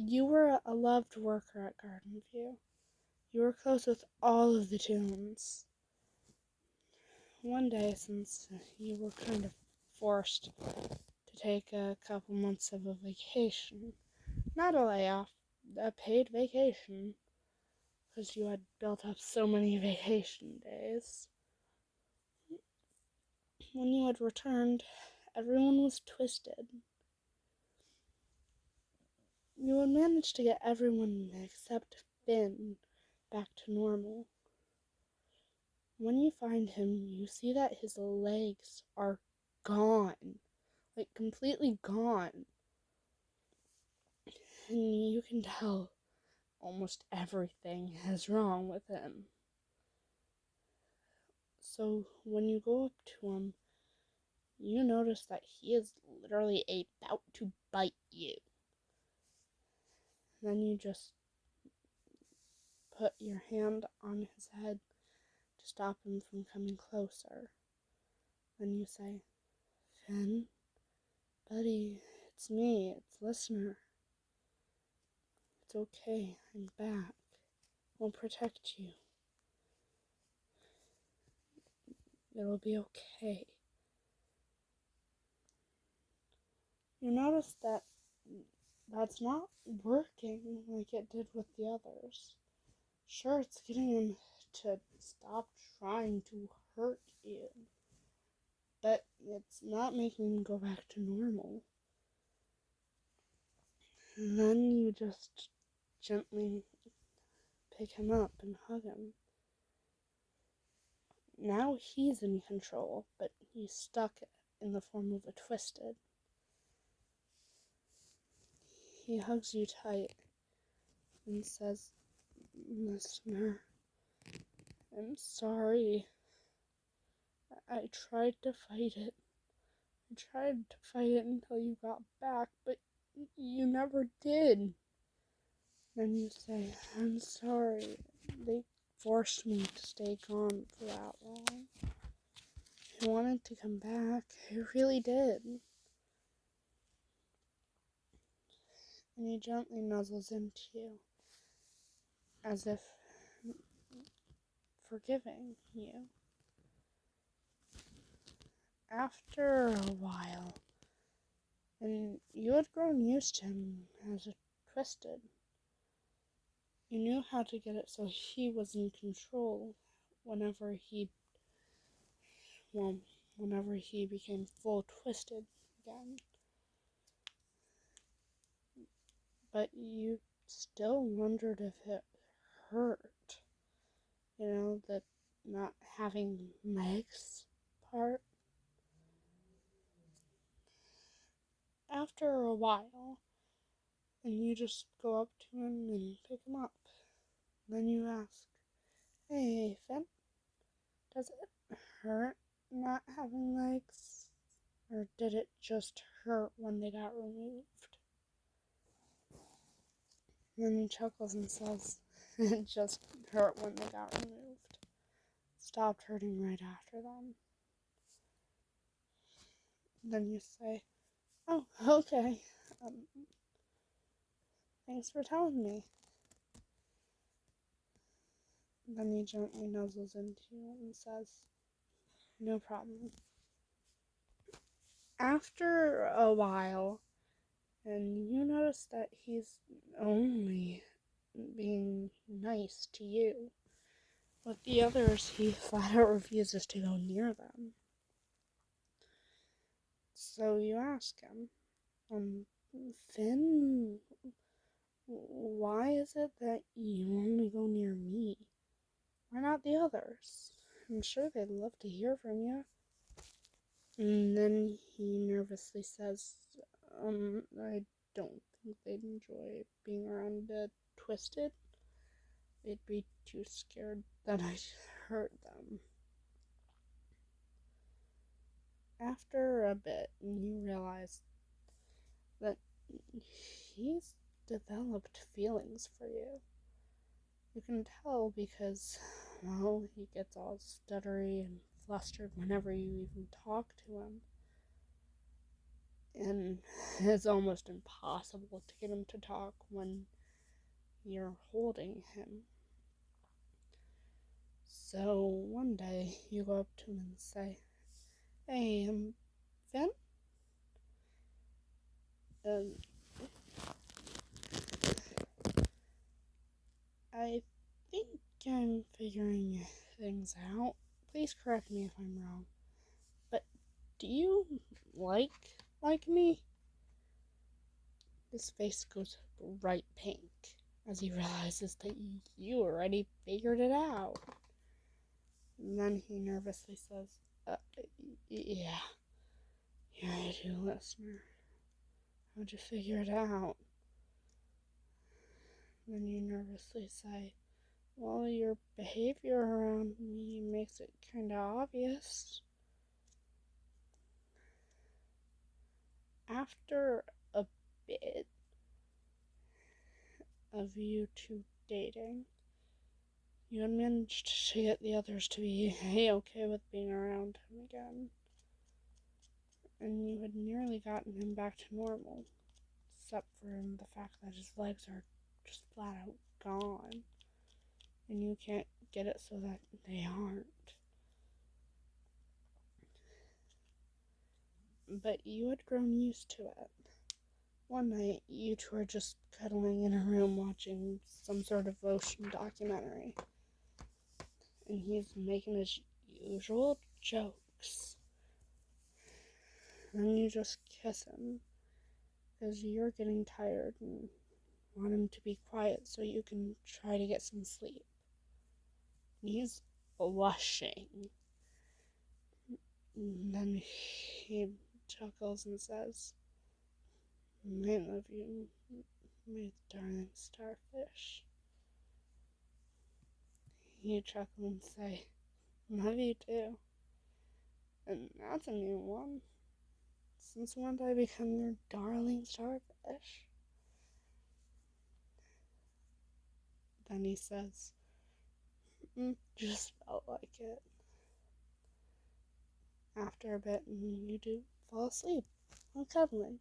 You were a loved worker at Garden View. You were close with all of the Toons. One day, since you were kind of forced to take a couple months of a vacation, not a layoff, a paid vacation, because you had built up so many vacation days. When you had returned, everyone was twisted. You had managed to get everyone except Finn back to normal. When you find him, you see that his legs are gone. Like, completely gone. And you can tell almost everything is wrong with him. So, when you go up to him, you notice that he is literally about to bite you. Then you just put your hand on his head to stop him from coming closer. Then you say, Finn, buddy, it's me, it's Listener. It's okay, I'm back. I'll protect you. It'll be okay. You notice that that's not working like it did with the others. Sure, it's getting him to stop trying to hurt you, but it's not making him go back to normal. And then you just gently pick him up and hug him. Now he's in control, but he's stuck in the form of a twisted. He hugs you tight and says, Listener, I'm sorry. I tried to fight it. I tried to fight it until you got back, but you never did. Then you say, I'm sorry. They forced me to stay gone for that long. I wanted to come back. I really did. And he gently nuzzles into you, as if forgiving you. After a while, and you had grown used to him as a twisted, you knew how to get it so he was in control whenever he became full twisted again. But you still wondered if it hurt. The not having legs part. After a while, and you just go up to him and pick him up. Then you ask, Hey, Finn, does it hurt not having legs? Or did it just hurt when they got removed? Then he chuckles and says, It just hurt when they got removed. Stopped hurting right after them. Then you say, Oh, okay. Thanks for telling me. Then he gently nuzzles into you and says, No problem. After a while, and you notice that he's only being nice to you. With the others, he flat out refuses to go near them. So you ask him, Finn, why is it that you only go near me? Why not the others? I'm sure they'd love to hear from you. And then he nervously says, I don't think they'd enjoy being around a twisted. They'd be too scared that I'd hurt them. After a bit, you realize that he's developed feelings for you. You can tell because, he gets all stuttery and flustered whenever you even talk to him. and it's almost impossible to get him to talk when you're holding him. So one day you go up to him and say, "Hey, Finn? Um, I think I'm figuring things out. Please correct me if I'm wrong. But do you like me?" His face goes bright pink as he realizes that you already figured it out. And then he nervously says, yeah, I do, listener. How'd you figure it out?" Then you nervously say, "Well, your behavior around me makes it kinda obvious." After a bit of you two dating, you had managed to get the others to be okay with being around him again, and you had nearly gotten him back to normal, except for the fact that his legs are just flat out gone, and you can't get it so that they aren't. But you had grown used to it. One night, you two are just cuddling in a room watching some sort of ocean documentary, and he's making his usual jokes. Then you just kiss him, because you're getting tired and want him to be quiet so you can try to get some sleep. And he's blushing. And then he chuckles and says, "I love you, my darling starfish." You chuckle and say, "Love you too." And that's a new one. Since when did I become your darling starfish? Then he says, "Just felt like it." After a bit, you do fall asleep while cuddling.